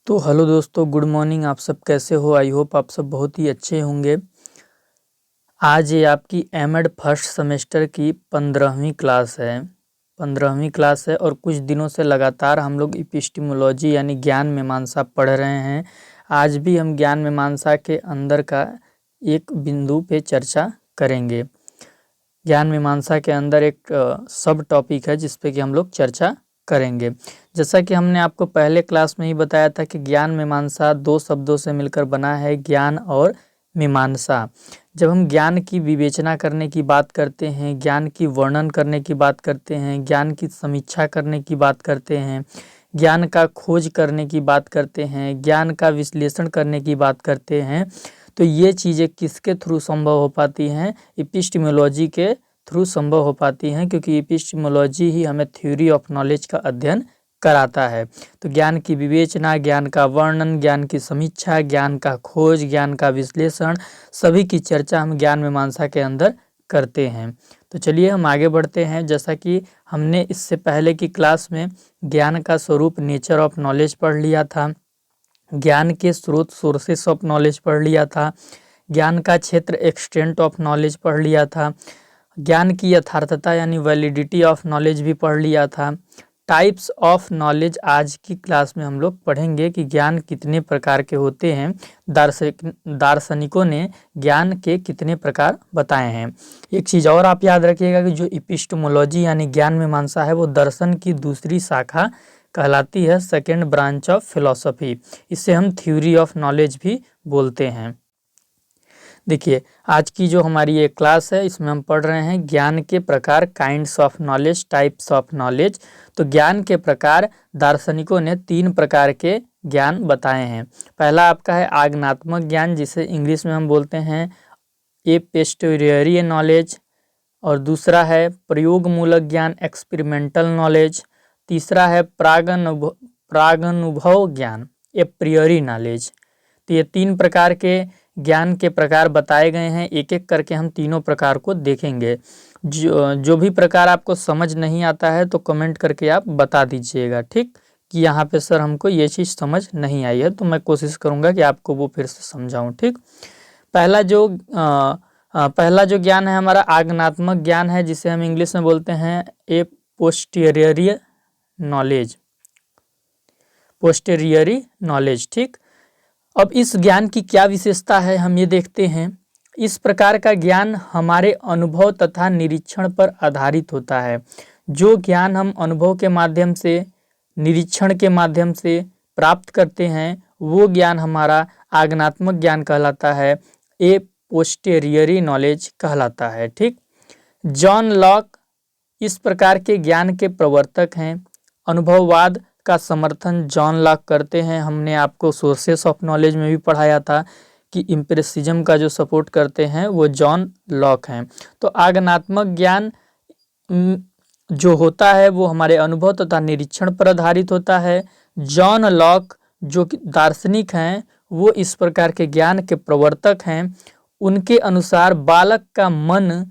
तो हेलो दोस्तों, good morning. आप सब कैसे हो? आई होप आप सब बहुत ही अच्छे होंगे। आज ये आपकी एमएड फर्स्ट सेमेस्टर की 15वीं क्लास है। 15वीं क्लास है और कुछ दिनों से लगातार हम लोग एपिस्टेमोलॉजी यानी ज्ञान मीमांसा पढ़ रहे हैं। आज भी हम ज्ञान मीमांसा के अंदर का एक बिंदु पे चर्चा करेंगे। ज्ञान मीमांसा के अंदर एक सब टॉपिक है जिस पे कि हम लोग चर्चा करेंगे। जैसा कि हमने आपको पहले क्लास में ही बताया था कि ज्ञान मीमांसा दो शब्दों से मिलकर बना है, ज्ञान और मीमांसा। जब हम ज्ञान की विवेचना करने की बात करते हैं, ज्ञान की वर्णन करने की बात करते हैं, ज्ञान की समीक्षा करने की बात करते हैं, ज्ञान का खोज करने की बात करते हैं, ज्ञान का विश्लेषण करने की बात करते हैं, तो ये चीज़ें किसके थ्रू संभव हो पाती हैं? एपिस्टेमोलॉजी के थ्रू संभव हो पाती हैं, क्योंकि एपिस्टेमोलॉजी ही हमें थ्योरी ऑफ नॉलेज का अध्ययन कराता है। तो ज्ञान की विवेचना, ज्ञान का वर्णन, ज्ञान की समीक्षा, ज्ञान का खोज, ज्ञान का विश्लेषण, सभी की चर्चा हम ज्ञान मीमांसा के अंदर करते हैं। तो चलिए हम आगे बढ़ते हैं। जैसा कि हमने इससे पहले की क्लास में ज्ञान का स्वरूप, नेचर ऑफ नॉलेज पढ़ लिया था, ज्ञान के स्रोत, सोर्सेस ऑफ नॉलेज पढ़ लिया था, ज्ञान का क्षेत्र, एक्सटेंट ऑफ नॉलेज पढ़ लिया था, ज्ञान की यथार्थता यानी वैलिडिटी ऑफ नॉलेज भी पढ़ लिया था। टाइप्स ऑफ नॉलेज आज की क्लास में हम लोग पढ़ेंगे कि ज्ञान कितने प्रकार के होते हैं। दार्शनिकों ने ज्ञान के कितने प्रकार बताए हैं। एक चीज़ और आप याद रखिएगा कि जो एपिस्टेमोलॉजी यानी ज्ञान मीमांसा है वो दर्शन की दूसरी शाखा कहलाती है, सेकेंड ब्रांच ऑफ फिलॉसफी। इसे हम थ्योरी ऑफ नॉलेज भी बोलते हैं। देखिए, आज की जो हमारी ये क्लास है इसमें हम पढ़ रहे हैं ज्ञान के प्रकार, kinds of knowledge, types of knowledge. तो ज्ञान के प्रकार, दार्शनिकों ने 3 प्रकार के ज्ञान बताए हैं। पहला आपका है आगनात्मक ज्ञान, जिसे इंग्लिश में हम बोलते हैं ए पेस्टोरियरी नॉलेज, और दूसरा है प्रयोगमूलक ज्ञान, एक्सपेरिमेंटल नॉलेज। तीसरा है प्रागनुभव ज्ञान, ए प्रियरी नॉलेज। तो ये 3 प्रकार के ज्ञान के प्रकार बताए गए हैं। एक एक करके हम तीनों प्रकार को देखेंगे। जो भी प्रकार आपको समझ नहीं आता है तो कमेंट करके आप बता दीजिएगा, ठीक, कि यहाँ पे सर हमको ये चीज़ समझ नहीं आई है, तो मैं कोशिश करूँगा कि आपको वो फिर से समझाऊँ, ठीक। पहला जो ज्ञान है हमारा आगनात्मक ज्ञान है, जिसे हम इंग्लिश में बोलते हैं ए पोस्टीरियरी नॉलेज, पोस्टीरियरी नॉलेज, ठीक। अब इस ज्ञान की क्या विशेषता है हम ये देखते हैं। इस प्रकार का ज्ञान हमारे अनुभव तथा निरीक्षण पर आधारित होता है। जो ज्ञान हम अनुभव के माध्यम से, निरीक्षण के माध्यम से प्राप्त करते हैं वो ज्ञान हमारा आगनात्मक ज्ञान कहलाता है, ए पोस्टेरियरी नॉलेज कहलाता है, ठीक। जॉन लॉक इस प्रकार के ज्ञान के प्रवर्तक हैं। अनुभववाद का समर्थन जॉन लॉक करते हैं। हमने आपको सोर्सेस ऑफ नॉलेज में भी पढ़ाया था कि एम्पिरिसिज्म का जो सपोर्ट करते हैं वो जॉन लॉक हैं। तो आगनात्मक ज्ञान जो होता है वो हमारे अनुभव तथा निरीक्षण पर आधारित होता है। जॉन लॉक जो दार्शनिक हैं वो इस प्रकार के ज्ञान के प्रवर्तक हैं। उनके अनुसार बालक का मन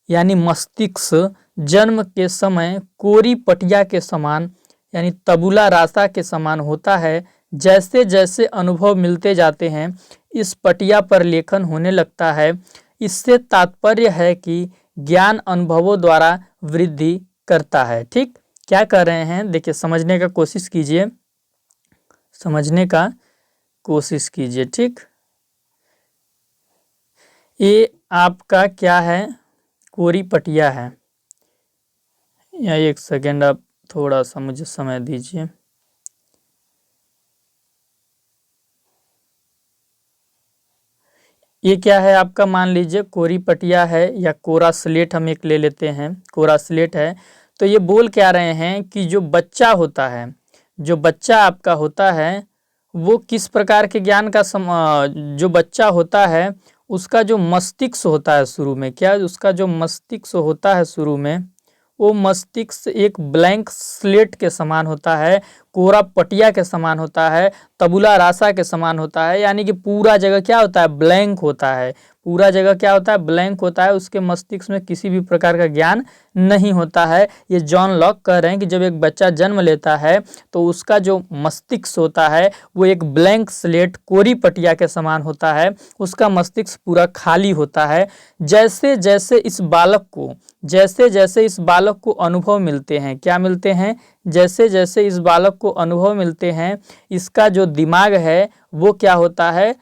यानी मस्तिष्क जन्म के समय कोरी पटिया के समान यानी तबुला रासा के समान होता है। जैसे जैसे अनुभव मिलते जाते हैं इस पटिया पर लेखन होने लगता है। इससे तात्पर्य है कि ज्ञान अनुभवों द्वारा वृद्धि करता है, ठीक। क्या कर रहे हैं देखिए, समझने का कोशिश कीजिए, समझने का कोशिश कीजिए, ठीक। ये आपका क्या है, कोरी पटिया है। या एक सेकेंड, आप थोड़ा सा मुझे समय दीजिए। ये क्या है आपका, मान लीजिए कोरी पटिया है या कोरा स्लेट, हम एक ले लेते हैं, कोरा स्लेट है। तो ये बोल क्या रहे हैं कि जो बच्चा होता है, जो बच्चा आपका होता है वो किस प्रकार के ज्ञान का जो बच्चा होता है उसका जो मस्तिष्क होता है शुरू में, क्या उसका जो मस्तिष्क होता है शुरू में, वो मस्तिष्क एक ब्लैंक स्लेट के समान होता है, कोरा पटिया के समान होता है, तबुला रासा के समान होता है, यानी कि पूरा जगह क्या होता है, ब्लैंक होता है। पूरा जगह क्या होता है, ब्लैंक होता है। उसके मस्तिष्क में किसी भी प्रकार का ज्ञान नहीं होता है। ये जॉन लॉक कह रहे हैं कि जब एक बच्चा जन्म लेता है तो उसका जो मस्तिष्क होता है वो एक ब्लैंक स्लेट, कोरी पटिया के समान होता है। उसका मस्तिष्क पूरा खाली होता है। जैसे जैसे इस बालक को अनुभव मिलते हैं, क्या मिलते हैं, जैसे जैसे इस बालक को अनुभव मिलते हैं, इसका जो दिमाग है वो क्या होता है,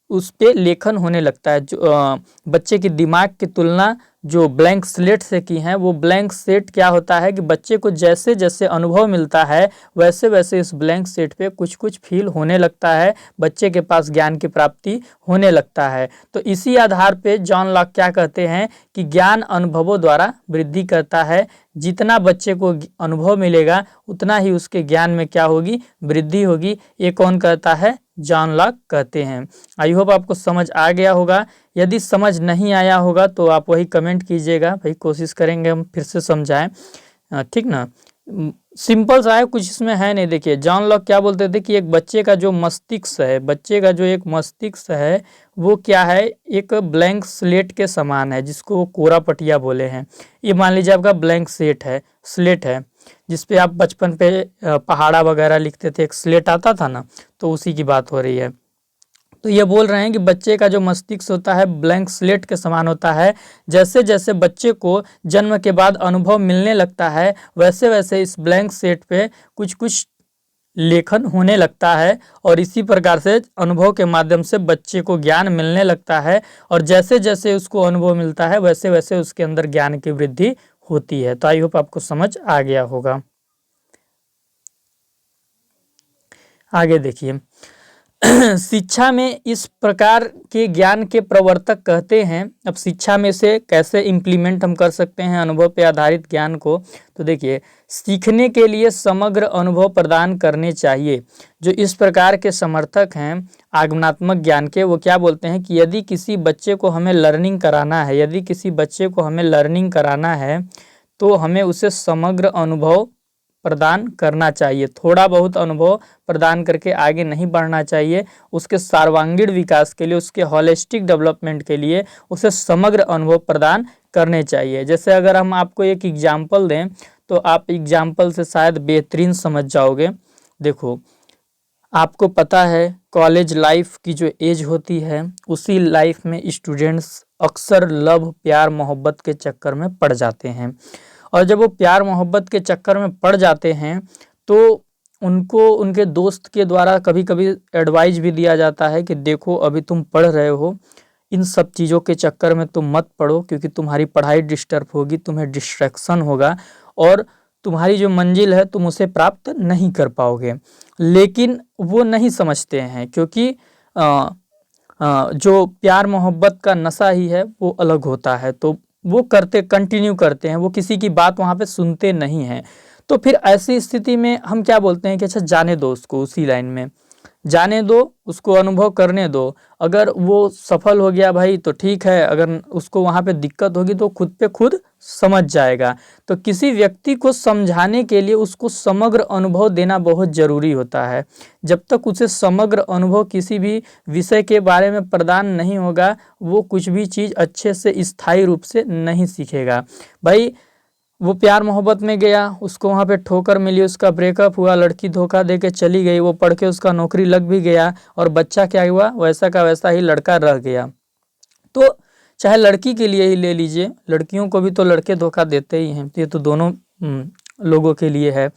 उस पे लेखन होने लगता है। जो बच्चे की दिमाग की तुलना जो ब्लैंक स्लेट से की है, वो ब्लैंक स्लेट क्या होता है कि बच्चे को जैसे जैसे अनुभव मिलता है वैसे वैसे इस ब्लैंक स्लेट पे कुछ कुछ फील होने लगता है, बच्चे के पास ज्ञान की प्राप्ति होने लगता है। तो इसी आधार पे जॉन लॉक क्या कहते हैं कि ज्ञान अनुभवों द्वारा वृद्धि करता है। जितना बच्चे को अनुभव मिलेगा उतना ही उसके ज्ञान में क्या होगी, वृद्धि होगी। ये कौन कहता है, जॉन लॉक कहते हैं। आई होप आपको समझ आ गया होगा। यदि समझ नहीं आया होगा तो आप वही कमेंट कीजिएगा, भाई कोशिश करेंगे हम फिर से समझाएं, ठीक ना। सिंपल सा है, कुछ इसमें है नहीं। देखिए जॉन लॉक क्या बोलते थे कि एक बच्चे का जो मस्तिष्क है, बच्चे का जो एक मस्तिष्क है वो क्या है, एक ब्लैंक स्लेट के समान है, जिसको वो कोरा पटिया बोले हैं। ये मान लीजिए आपका ब्लैंक स्लेट है जिसपे आप बचपन पे पहाड़ा वगैरह लिखते थे, एक स्लेट आता था ना, तो उसी की बात हो रही है। तो ये बोल रहे हैं कि बच्चे का जो मस्तिष्क होता है ब्लैंक स्लेट के समान होता है। जैसे जैसे बच्चे को जन्म के बाद अनुभव मिलने लगता है वैसे वैसे इस ब्लैंक स्लेट पे कुछ कुछ लेखन होने लगता है, और इसी प्रकार से अनुभव के माध्यम से बच्चे को ज्ञान मिलने लगता है, और जैसे जैसे उसको अनुभव मिलता है वैसे वैसे उसके अंदर ज्ञान की वृद्धि होती है। तो आई होप आपको समझ आ गया होगा। आगे देखिए, शिक्षा में इस प्रकार के ज्ञान के प्रवर्तक कहते हैं। अब शिक्षा में से कैसे इम्प्लीमेंट हम कर सकते हैं अनुभव पे आधारित ज्ञान को, तो देखिए, सीखने के लिए समग्र अनुभव प्रदान करने चाहिए। जो इस प्रकार के समर्थक हैं आगमनात्मक ज्ञान के, वो क्या बोलते हैं कि यदि किसी बच्चे को हमें लर्निंग कराना है, तो हमें उसे समग्र अनुभव प्रदान करना चाहिए। थोड़ा बहुत अनुभव प्रदान करके आगे नहीं बढ़ना चाहिए। उसके सर्वांगीण विकास के लिए, उसके होलिस्टिक डेवलपमेंट के लिए उसे समग्र अनुभव प्रदान करने चाहिए। जैसे अगर हम आपको एक एग्जाम्पल दें तो आप एग्जाम्पल से शायद बेहतरीन समझ जाओगे। देखो, आपको पता है कॉलेज लाइफ की जो एज होती है, उसी लाइफ में स्टूडेंट्स अक्सर लव, प्यार, मोहब्बत के चक्कर में पड़ जाते हैं। और जब वो प्यार मोहब्बत के चक्कर में पड़ जाते हैं तो उनको उनके दोस्त के द्वारा कभी कभी एडवाइस भी दिया जाता है कि देखो अभी तुम पढ़ रहे हो, इन सब चीज़ों के चक्कर में तुम मत पढ़ो, क्योंकि तुम्हारी पढ़ाई डिस्टर्ब होगी, तुम्हें डिस्ट्रैक्शन होगा और तुम्हारी जो मंजिल है तुम उसे प्राप्त नहीं कर पाओगे। लेकिन वो नहीं समझते हैं, क्योंकि जो प्यार मोहब्बत का नशा ही है वो अलग होता है, तो वो कंटिन्यू करते हैं, वो किसी की बात वहाँ पे सुनते नहीं हैं। तो फिर ऐसी स्थिति में हम क्या बोलते हैं कि अच्छा जाने दो उसको, उसी लाइन में जाने दो, उसको अनुभव करने दो। अगर वो सफल हो गया भाई तो ठीक है, अगर उसको वहाँ पे दिक्कत होगी तो खुद पे खुद समझ जाएगा। तो किसी व्यक्ति को समझाने के लिए उसको समग्र अनुभव देना बहुत ज़रूरी होता है। जब तक उसे समग्र अनुभव किसी भी विषय के बारे में प्रदान नहीं होगा, वो कुछ भी चीज़ अच्छे से स्थायी रूप से नहीं सीखेगा। भाई वो प्यार मोहब्बत में गया, उसको वहाँ पे ठोकर मिली, उसका ब्रेकअप हुआ, लड़की धोखा दे के चली गई, वो पढ़ के उसका नौकरी लग भी गया, और बच्चा क्या हुआ, वैसा का वैसा ही लड़का रह गया। तो चाहे लड़की के लिए ही ले लीजिए, लड़कियों को भी तो लड़के धोखा देते ही हैं, ये तो दोनों लोगों के लिए है।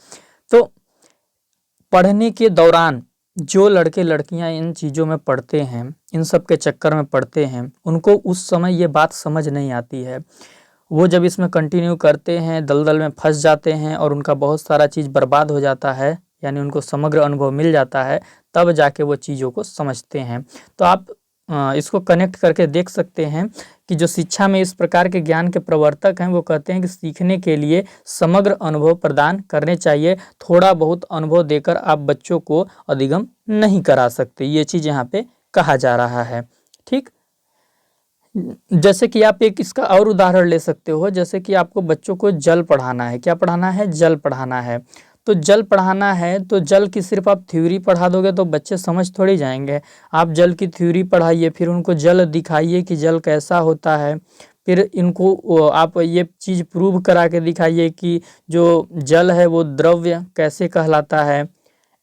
तो पढ़ने के दौरान जो लड़के लड़कियां इन चीज़ों में पढ़ते हैं, इन सब के चक्कर में पढ़ते हैं, उनको उस समय ये बात समझ नहीं आती है। वो जब इसमें कंटिन्यू करते हैं, दलदल में फंस जाते हैं और उनका बहुत सारा चीज़ बर्बाद हो जाता है, यानी उनको समग्र अनुभव मिल जाता है, तब जाके वो चीज़ों को समझते हैं। तो आप इसको कनेक्ट करके देख सकते हैं कि जो शिक्षा में इस प्रकार के ज्ञान के प्रवर्तक हैं वो कहते हैं कि सीखने के लिए समग्र अनुभव प्रदान करने चाहिए। थोड़ा बहुत अनुभव देकर आप बच्चों को अधिगम नहीं करा सकते, ये चीज़ यहाँ पे कहा जा रहा है। ठीक, जैसे कि आप एक इसका और उदाहरण ले सकते हो, जैसे कि आपको बच्चों को जल पढ़ाना है, क्या पढ़ाना है, जल पढ़ाना है। तो जल पढ़ाना है तो जल की सिर्फ आप थ्योरी पढ़ा दोगे तो बच्चे समझ थोड़ी जाएंगे। आप जल की थ्योरी पढ़ाइए, फिर उनको जल दिखाइए कि जल कैसा होता है, फिर इनको आप ये चीज़ प्रूव करा के दिखाइए कि जो जल है वो द्रव्य कैसे कहलाता है,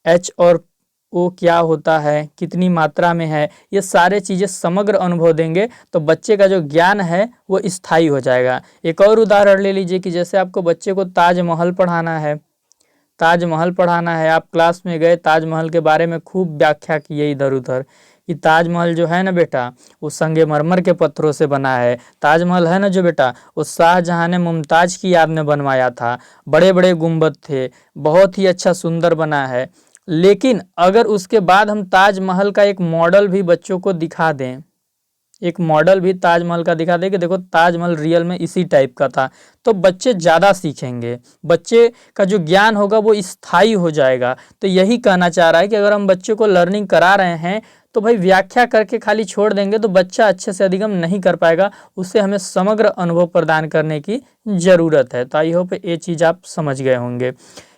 एच और ओ क्या होता है, कितनी मात्रा में है, ये सारे चीज़ें समग्र अनुभव देंगे तो बच्चे का जो ज्ञान है वो स्थायी हो जाएगा। एक और उदाहरण ले लीजिए कि जैसे आपको बच्चे को ताजमहल पढ़ाना है, ताजमहल पढ़ाना है, आप क्लास में गए, ताजमहल के बारे में खूब व्याख्या किए इधर उधर कि ताजमहल जो है ना बेटा वो संगमरमर के पत्थरों से बना है। ताजमहल है ना जो बेटा वो शाहजहां ने मुमताज़ की याद में बनवाया था, बड़े बड़े गुंबद थे, बहुत ही अच्छा सुंदर बना है। लेकिन अगर उसके बाद हम ताजमहल का एक मॉडल भी बच्चों को दिखा दें, एक मॉडल भी ताजमहल का दिखा दे कि देखो ताजमहल रियल में इसी टाइप का था, तो बच्चे ज़्यादा सीखेंगे, बच्चे का जो ज्ञान होगा वो स्थायी हो जाएगा। तो यही कहना चाह रहा है कि अगर हम बच्चे को लर्निंग करा रहे हैं तो भाई व्याख्या करके खाली छोड़ देंगे तो बच्चा अच्छे से अधिगम नहीं कर पाएगा, उससे हमें समग्र अनुभव प्रदान करने की ज़रूरत है। तो आई होप ये चीज़ आप समझ गए होंगे।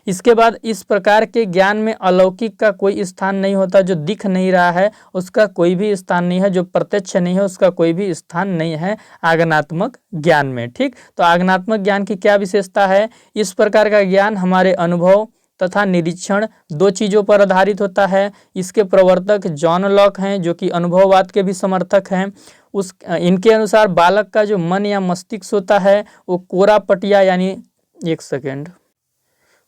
इसके बाद इस प्रकार के ज्ञान में अलौकिक का कोई स्थान नहीं होता, जो दिख नहीं रहा है उसका कोई भी स्थान नहीं है, जो प्रत्यक्ष नहीं है उसका कोई भी स्थान नहीं है आगमनात्मक ज्ञान में। ठीक, तो आगमनात्मक ज्ञान की क्या विशेषता है? इस प्रकार का ज्ञान हमारे अनुभव तथा निरीक्षण दो चीज़ों पर आधारित होता है। इसके प्रवर्तक जॉन लॉक हैं जो कि अनुभववाद के भी समर्थक हैं। इनके अनुसार बालक का जो मन या मस्तिष्क होता है वो कोरा पटिया यानी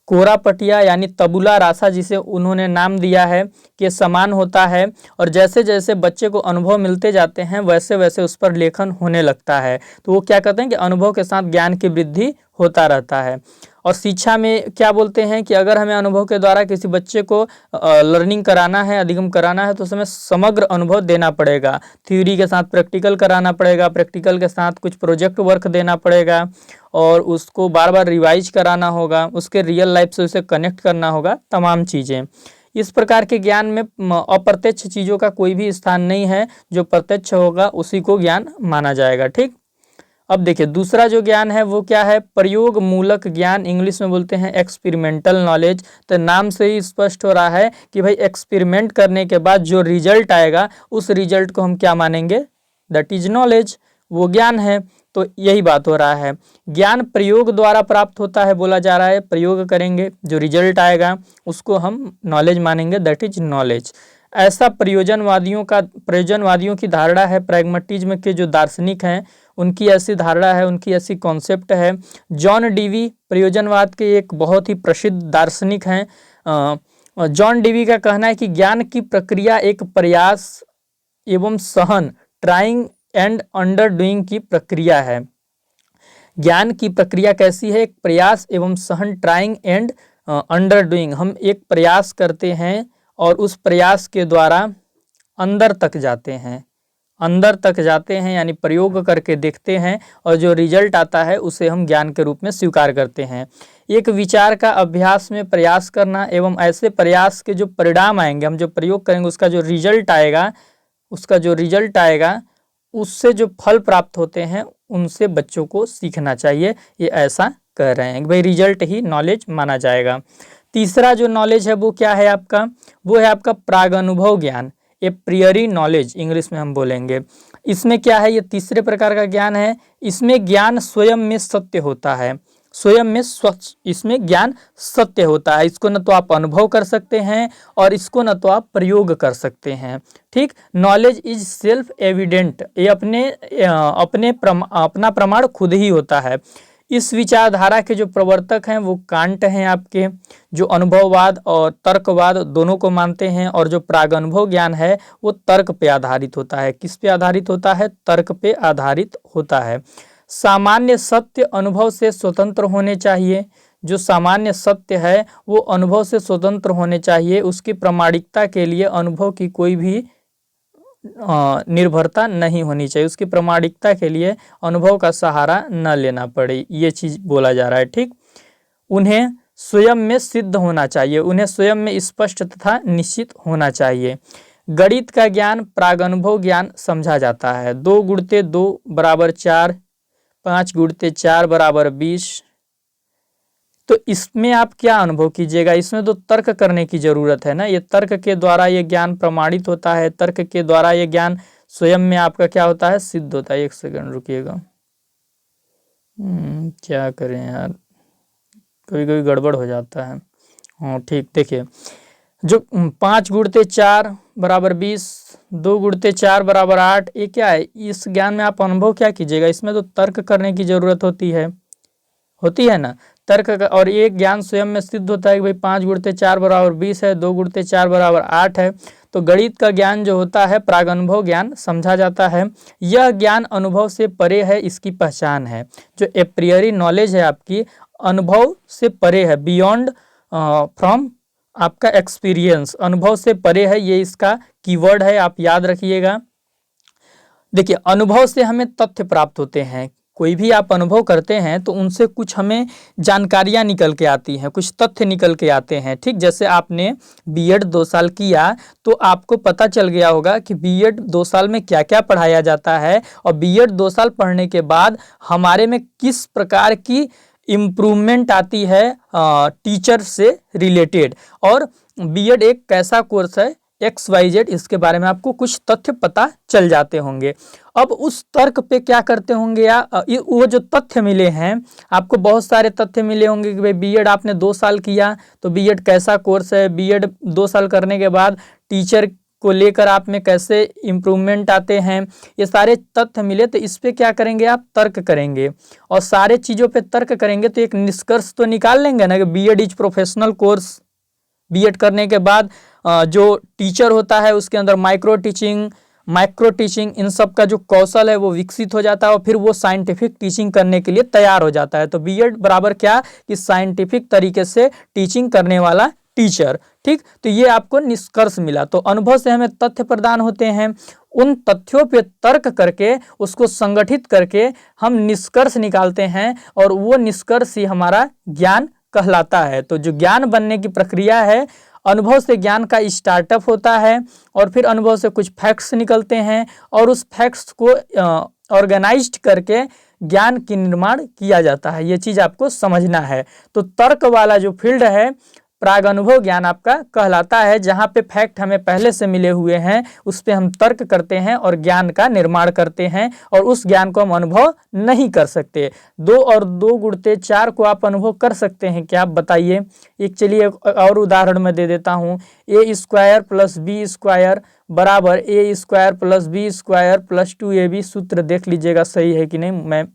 कोरा पटिया यानी तबुला रासा, जिसे उन्होंने नाम दिया है, के समान होता है, और जैसे जैसे बच्चे को अनुभव मिलते जाते हैं वैसे वैसे उस पर लेखन होने लगता है। तो वो क्या कहते हैं कि अनुभव के साथ ज्ञान की वृद्धि होता रहता है। और शिक्षा में क्या बोलते हैं कि अगर हमें अनुभव के द्वारा किसी बच्चे को लर्निंग कराना है, अधिगम कराना है, तो उसमें समग्र अनुभव देना पड़ेगा। थ्योरी के साथ प्रैक्टिकल कराना पड़ेगा, प्रैक्टिकल के साथ कुछ प्रोजेक्ट वर्क देना पड़ेगा, और उसको बार बार रिवाइज कराना होगा, उसके रियल लाइफ से उसे कनेक्ट करना होगा, तमाम चीज़ें। इस प्रकार के ज्ञान में अप्रत्यक्ष चीज़ों का कोई भी स्थान नहीं है, जो प्रत्यक्ष होगा उसी को ज्ञान माना जाएगा। ठीक, अब देखिए दूसरा जो ज्ञान है वो क्या है? प्रयोग मूलक ज्ञान, इंग्लिश में बोलते हैं एक्सपेरिमेंटल नॉलेज। तो नाम से ही स्पष्ट हो रहा है कि भाई एक्सपेरिमेंट करने के बाद जो रिजल्ट आएगा उस रिजल्ट को हम क्या मानेंगे? दैट इज नॉलेज, वो ज्ञान है। तो यही बात हो रहा है, ज्ञान प्रयोग द्वारा प्राप्त होता है, बोला जा रहा है प्रयोग करेंगे जो रिजल्ट आएगा उसको हम नॉलेज मानेंगे, दैट इज नॉलेज। ऐसा प्रयोजनवादियों की धारणा है, प्रैग्मेटिज्म के जो दार्शनिक हैं उनकी ऐसी धारणा है, उनकी ऐसी कॉन्सेप्ट है। जॉन डीवी प्रयोजनवाद के एक बहुत ही प्रसिद्ध दार्शनिक हैं। जॉन डीवी का कहना है कि ज्ञान की प्रक्रिया एक प्रयास एवं सहन, ट्राइंग एंड अंडर डूइंग की प्रक्रिया है। ज्ञान की प्रक्रिया कैसी है? एक प्रयास एवं सहन, ट्राइंग एंड अंडर डूइंग। हम एक प्रयास करते हैं और उस प्रयास के द्वारा अंदर तक जाते हैं, अंदर तक जाते हैं यानी प्रयोग करके देखते हैं, और जो रिजल्ट आता है उसे हम ज्ञान के रूप में स्वीकार करते हैं। एक विचार का अभ्यास में प्रयास करना एवं ऐसे प्रयास के जो परिणाम आएंगे, हम जो प्रयोग करेंगे उसका जो रिजल्ट आएगा उससे जो फल प्राप्त होते हैं उनसे बच्चों को सीखना चाहिए। ये ऐसा कह रहे हैं कि भाई रिजल्ट ही नॉलेज माना जाएगा। तीसरा जो नॉलेज है वो क्या है आपका? वो है आपका प्रागनुभव ज्ञान, ए प्रियरी नॉलेज इंग्लिश में हम बोलेंगे। इसमें क्या है? ये तीसरे प्रकार का ज्ञान है। इसमें ज्ञान स्वयं में सत्य होता है, स्वयं में इसमें ज्ञान सत्य होता है। इसको न तो आप अनुभव कर सकते हैं और इसको न तो आप प्रयोग कर सकते हैं। ठीक, नॉलेज इज सेल्फ एविडेंट, ये अपना प्रमाण खुद ही होता है। इस विचारधारा के जो प्रवर्तक हैं वो कांट हैं आपके, जो अनुभववाद और तर्कवाद दोनों को मानते हैं, और जो प्रागनुभव ज्ञान है वो तर्क पे आधारित होता है। किस पे आधारित होता है? तर्क पे आधारित होता है। सामान्य सत्य अनुभव से स्वतंत्र होने चाहिए, जो सामान्य सत्य है वो अनुभव से स्वतंत्र होने चाहिए। उसकी प्रामाणिकता के लिए अनुभव की कोई भी निर्भरता नहीं होनी चाहिए, उसकी प्रामाणिकता के लिए अनुभव का सहारा न लेना पड़े, ये चीज़ बोला जा रहा है। ठीक, उन्हें स्वयं में सिद्ध होना चाहिए, उन्हें स्वयं में स्पष्ट तथा निश्चित होना चाहिए। गणित का ज्ञान प्रागनुभव ज्ञान समझा जाता है। 2 गुणते 2 बराबर 4, 5 गुणते 4 बराबर 20। तो इसमें आप क्या अनुभव कीजिएगा, इसमें तो तर्क करने की जरूरत है ना, ये तर्क के द्वारा ये ज्ञान प्रमाणित होता है, तर्क के द्वारा ये ज्ञान स्वयं में आपका क्या होता है, सिद्ध होता है। एक सेकंड रुकिएगा, क्या करें यार, कभी कभी गड़बड़ हो जाता है। हाँ ठीक, देखिए जो 5 गुणते 4 बराबर 20, 2 गुणते 4 बराबर 8, ये क्या है, इस ज्ञान में आप अनुभव क्या कीजिएगा, इसमें तो तर्क करने की जरूरत होती है ना, तर्क का, और ये ज्ञान स्वयं में सिद्ध होता है कि भाई 5 गुणते 4 बराबर 20 है, 2 गुणते 4 बराबर 8 है। तो गणित का ज्ञान जो होता है प्रागअनुभव ज्ञान समझा जाता है। यह ज्ञान अनुभव से परे है, इसकी पहचान है। जो एप्रियरी नॉलेज है आपकी, अनुभव से परे है, बियॉन्ड फ्रॉम आपका एक्सपीरियंस, अनुभव से परे है, ये इसका कीवर्ड है, आप याद रखिएगा। देखिए अनुभव से हमें तथ्य प्राप्त होते हैं, कोई भी आप अनुभव करते हैं तो उनसे कुछ हमें जानकारियां निकल के आती हैं, कुछ तथ्य निकल के आते हैं। ठीक, जैसे आपने बीएड 2 साल किया तो आपको पता चल गया होगा कि बीएड 2 साल में क्या क्या पढ़ाया जाता है, और बीएड 2 साल पढ़ने के बाद हमारे में किस प्रकार की इम्प्रूवमेंट आती है टीचर से रिलेटेड, और बीएड एक कैसा कोर्स है XYZ, इसके बारे में आपको कुछ तथ्य पता चल जाते होंगे। अब उस तर्क पे क्या करते होंगे या वो जो तथ्य मिले हैं आपको, बहुत सारे तथ्य मिले होंगे कि भाई बीएड आपने 2 साल किया तो बीएड कैसा कोर्स है, बीएड 2 साल करने के बाद टीचर को लेकर आप में कैसे इम्प्रूवमेंट आते हैं, ये सारे तथ्य मिले तो इस पे क्या करेंगे, आप तर्क करेंगे, और सारे चीज़ों पे तर्क करेंगे तो एक निष्कर्ष तो निकाल लेंगे ना कि BEd is professional course. BEd करने के बाद जो टीचर होता है उसके अंदर माइक्रो टीचिंग इन सब का जो कौशल है वो विकसित हो जाता है, और फिर वो साइंटिफिक टीचिंग करने के लिए तैयार हो जाता है। तो बीएड बराबर क्या कि साइंटिफिक तरीके से टीचिंग करने वाला टीचर। ठीक, तो ये आपको निष्कर्ष मिला। तो अनुभव से हमें तथ्य प्रदान होते हैं, उन तथ्यों पे तर्क करके उसको संगठित करके हम निष्कर्ष निकालते हैं, और वो निष्कर्ष ही हमारा ज्ञान कहलाता है। तो जो ज्ञान बनने की प्रक्रिया है, अनुभव से ज्ञान का स्टार्टअप होता है, और फिर अनुभव से कुछ फैक्ट्स निकलते हैं, और उस फैक्ट्स को ऑर्गेनाइज्ड करके ज्ञान की निर्माण किया जाता है। ये चीज़ आपको समझना है। तो तर्क वाला जो फील्ड है प्राग अनुभव ज्ञान आपका कहलाता है, जहाँ पे फैक्ट हमें पहले से मिले हुए हैं उस पे हम तर्क करते हैं और ज्ञान का निर्माण करते हैं, और उस ज्ञान को हम अनुभव नहीं कर सकते। 2 और 2 गुणते 4 को आप अनुभव कर सकते हैं क्या, आप बताइए। एक चलिए और उदाहरण मैं दे देता हूँ, a² + b² बराबर a² + b² + 2ab। सूत्र देख लीजिएगा सही है कि नहीं, मैं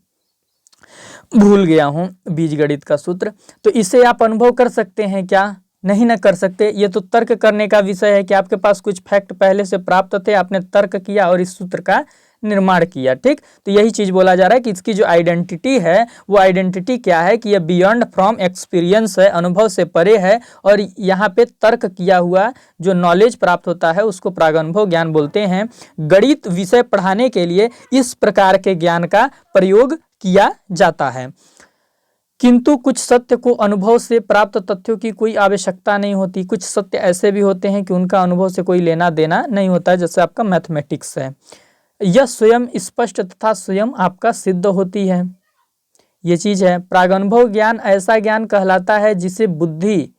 भूल गया हूँ बीजगणित का सूत्र। तो इसे आप अनुभव कर सकते हैं क्या, नहीं ना कर सकते। ये तो तर्क करने का विषय है कि आपके पास कुछ फैक्ट पहले से प्राप्त थे, आपने तर्क किया और इस सूत्र का निर्माण किया। ठीक, तो यही चीज बोला जा रहा है कि इसकी जो आइडेंटिटी है वो आइडेंटिटी क्या है कि ये बियॉन्ड फ्रॉम एक्सपीरियंस है, अनुभव से परे है, और यहाँ पे तर्क किया हुआ जो नॉलेज प्राप्त होता है उसको प्रागअनुभव ज्ञान बोलते हैं। गणित विषय पढ़ाने के लिए इस प्रकार के ज्ञान का प्रयोग किया जाता है। किंतु कुछ सत्य को अनुभव से प्राप्त तथ्यों की कोई आवश्यकता नहीं होती। कुछ सत्य ऐसे भी होते हैं कि उनका अनुभव से कोई लेना देना नहीं होता है, जैसे आपका मैथमेटिक्स है, यह स्वयं स्पष्ट तथा स्वयं आपका सिद्ध होती है। ये चीज है। प्रागअनुभव ज्ञान ऐसा ज्ञान कहलाता है जिसे बुद्धि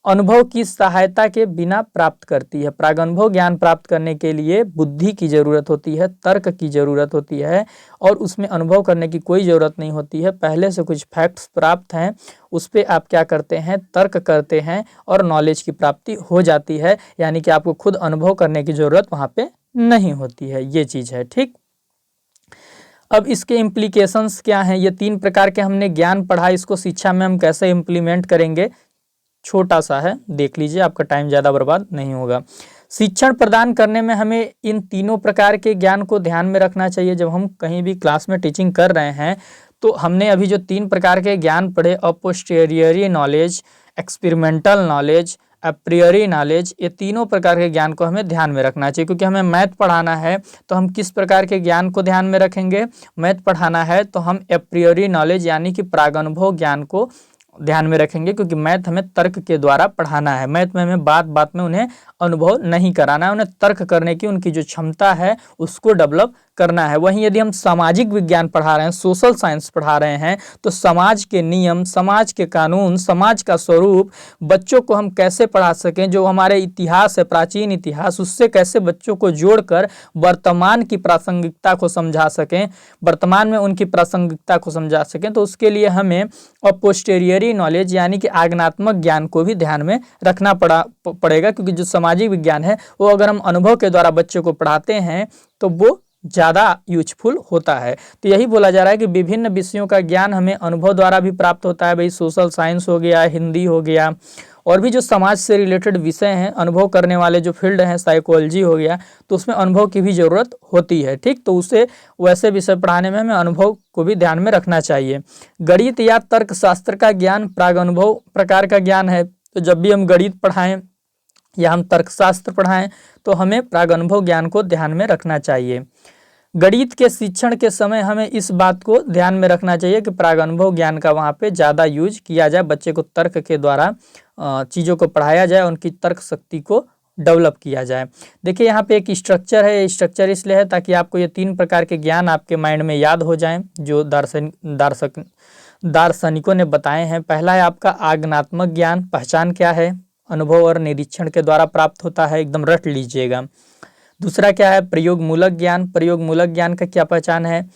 अनुभव की सहायता के बिना प्राप्त करती है। प्रागअनुभव ज्ञान प्राप्त करने के लिए बुद्धि की जरूरत होती है, तर्क की जरूरत होती है, और उसमें अनुभव करने की कोई जरूरत नहीं होती है। पहले से कुछ फैक्ट्स प्राप्त हैं, उस पर आप क्या करते हैं, तर्क करते हैं, और नॉलेज की प्राप्ति हो जाती है, यानी कि आपको खुद अनुभव करने की जरूरत वहाँ पे नहीं होती है। ये चीज़ है। ठीक, अब इसके इम्प्लीकेशंस क्या हैं। ये 3 प्रकार के हमने ज्ञान पढ़ा, इसको शिक्षा में हम कैसे इम्प्लीमेंट करेंगे, छोटा सा है, देख लीजिए, आपका टाइम ज़्यादा बर्बाद नहीं होगा। शिक्षण प्रदान करने में हमें इन तीनों प्रकार के ज्ञान को ध्यान में रखना चाहिए। जब हम कहीं भी क्लास में टीचिंग कर रहे हैं तो हमने अभी जो 3 प्रकार के ज्ञान पढ़े, अपोस्टेरियरी नॉलेज, एक्सपेरिमेंटल नॉलेज, अप्रियरी नॉलेज, ये तीनों प्रकार के ज्ञान को हमें ध्यान में रखना चाहिए। क्योंकि हमें मैथ पढ़ाना है तो हम किस प्रकार के ज्ञान को ध्यान में रखेंगे, मैथ पढ़ाना है तो हम अप्रियरी नॉलेज यानी कि प्रागअनुभव ज्ञान को ध्यान में रखेंगे, क्योंकि मैथ हमें तर्क के द्वारा पढ़ाना है। मैथ में हमें बात बात में उन्हें अनुभव नहीं कराना है, उन्हें तर्क करने की उनकी जो क्षमता है उसको डेवलप करना है। वहीं यदि हम सामाजिक विज्ञान पढ़ा रहे हैं, सोशल साइंस पढ़ा रहे हैं, तो समाज के नियम, समाज के कानून, समाज का स्वरूप बच्चों को हम कैसे पढ़ा सकें, जो हमारे इतिहास है, प्राचीन इतिहास, उससे कैसे बच्चों को जोड़कर वर्तमान की प्रासंगिकता को समझा सकें, वर्तमान में उनकी प्रासंगिकता को समझा सकें, तो उसके लिए हमें पोस्टेरियरी नॉलेज यानी कि आगनात्मक ज्ञान को भी ध्यान में रखना पड़ेगा। क्योंकि जो सामाजिक विज्ञान है वो अगर हम अनुभव के द्वारा बच्चों को पढ़ाते हैं तो वो ज़्यादा यूजफुल होता है। तो यही बोला जा रहा है कि विभिन्न विषयों का ज्ञान हमें अनुभव द्वारा भी प्राप्त होता है। भाई सोशल साइंस हो गया, हिंदी हो गया, और भी जो समाज से रिलेटेड विषय हैं, अनुभव करने वाले जो फील्ड हैं, साइकोलॉजी हो गया, तो उसमें अनुभव की भी ज़रूरत होती है। ठीक, तो उसे वैसे विषय पढ़ाने में हमें अनुभव को भी ध्यान में रखना चाहिए। गणित या तर्कशास्त्र का ज्ञान प्राग अनुभव प्रकार का ज्ञान है। तो जब भी हम गणित पढ़ाएं या हम तर्कशास्त्र पढ़ाएं तो हमें प्राग अनुभव ज्ञान को ध्यान में रखना चाहिए। गणित के शिक्षण के समय हमें इस बात को ध्यान में रखना चाहिए कि प्राग अनुभव ज्ञान का वहाँ पे ज़्यादा यूज किया जाए, बच्चे को तर्क के द्वारा चीज़ों को पढ़ाया जाए, उनकी तर्क शक्ति को डेवलप किया जाए। देखिए यहाँ पे एक स्ट्रक्चर है, स्ट्रक्चर इसलिए है ताकि आपको ये 3 प्रकार के ज्ञान आपके माइंड में याद हो जाएं जो दार्शनिकों ने बताए हैं। पहला है आपका आगनात्मक ज्ञान, पहचान क्या है, अनुभव और निरीक्षण के द्वारा प्राप्त होता है, एकदम रट लीजिएगा। दूसरा क्या है प्रयोगमूलक ज्ञान, प्रयोगमूलक ज्ञान का क्या पहचान है,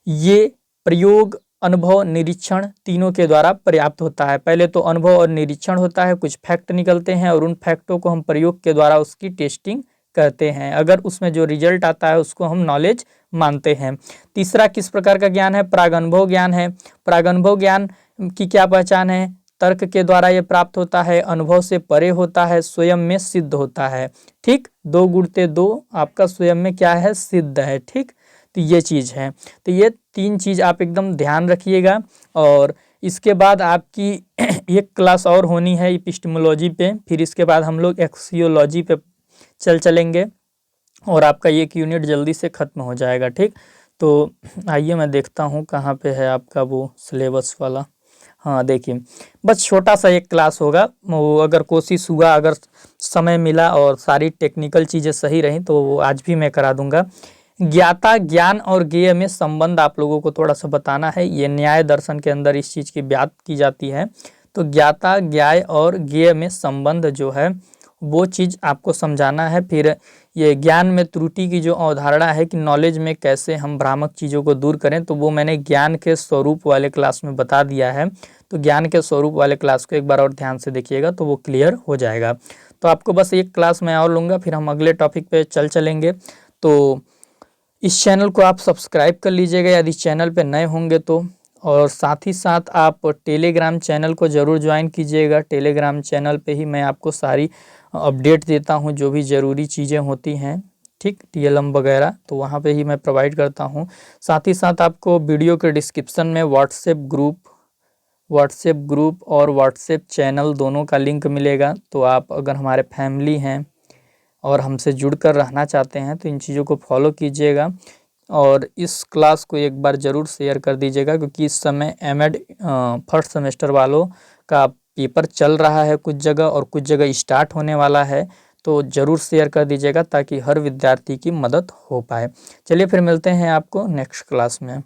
ये प्रयोग, अनुभव, निरीक्षण तीनों के द्वारा पर्याप्त होता है। पहले तो अनुभव और निरीक्षण होता है, कुछ फैक्ट निकलते हैं और उन फैक्टों को हम प्रयोग के द्वारा उसकी टेस्टिंग करते हैं, अगर उसमें जो रिजल्ट आता है उसको हम नॉलेज मानते हैं। तीसरा किस प्रकार का ज्ञान है, प्रागअनुभव ज्ञान है। प्रागअनुभव ज्ञान की क्या पहचान है, तर्क के द्वारा ये प्राप्त होता है, अनुभव से परे होता है, स्वयं में सिद्ध होता है। ठीक, 2 गुणते 2 आपका स्वयं में क्या है, सिद्ध है। ठीक, तो ये चीज़ है। तो ये 3 चीज़ आप एकदम ध्यान रखिएगा। और इसके बाद आपकी एक क्लास और होनी है एपिस्टेमोलॉजी पे, फिर इसके बाद हम लोग एक्सियोलॉजी पे चलेंगे और आपका एक यूनिट जल्दी से ख़त्म हो जाएगा। ठीक, तो आइए मैं देखता हूँ कहाँ पे है आपका वो सिलेबस वाला। हाँ देखिए, बस छोटा सा एक क्लास होगा, वो अगर कोशिश हुआ, अगर समय मिला और सारी टेक्निकल चीज़ें सही रहीं तो वो आज भी मैं करा दूंगा। ज्ञाता, ज्ञान और ज्ञेय में संबंध आप लोगों को थोड़ा सा बताना है। ये न्याय दर्शन के अंदर इस चीज़ की बात की जाती है। तो ज्ञाता, ज्ञेय और ज्ञेय में संबंध जो है वो चीज़ आपको समझाना है। फिर ये ज्ञान में त्रुटि की जो अवधारणा है कि नॉलेज में कैसे हम भ्रामक चीज़ों को दूर करें, तो वो मैंने ज्ञान के स्वरूप वाले क्लास में बता दिया है। तो ज्ञान के स्वरूप वाले क्लास को एक बार और ध्यान से देखिएगा तो वो क्लियर हो जाएगा। तो आपको बस एक क्लास मैं और लूँगा, फिर हम अगले टॉपिक पे चलेंगे। तो इस चैनल को आप सब्सक्राइब कर लीजिएगा यदि चैनल पे नए होंगे तो, और साथ ही साथ आप टेलीग्राम चैनल को ज़रूर ज्वाइन कीजिएगा। टेलीग्राम चैनल पे ही मैं आपको सारी अपडेट देता हूँ, जो भी ज़रूरी चीज़ें होती हैं, ठीक, TLM वगैरह, तो वहाँ पे ही मैं प्रोवाइड करता हूँ। साथ ही साथ आपको वीडियो के डिस्क्रिप्शन में व्हाट्सएप ग्रुप और व्हाट्सएप चैनल दोनों का लिंक मिलेगा। तो आप अगर हमारे फैमिली हैं और हमसे जुड़कर रहना चाहते हैं तो इन चीज़ों को फॉलो कीजिएगा और इस क्लास को एक बार ज़रूर शेयर कर दीजिएगा, क्योंकि इस समय एमएड फर्स्ट सेमेस्टर वालों का पेपर चल रहा है कुछ जगह और कुछ जगह स्टार्ट होने वाला है। तो ज़रूर शेयर कर दीजिएगा ताकि हर विद्यार्थी की मदद हो पाए। चलिए फिर मिलते हैं आपको नेक्स्ट क्लास में।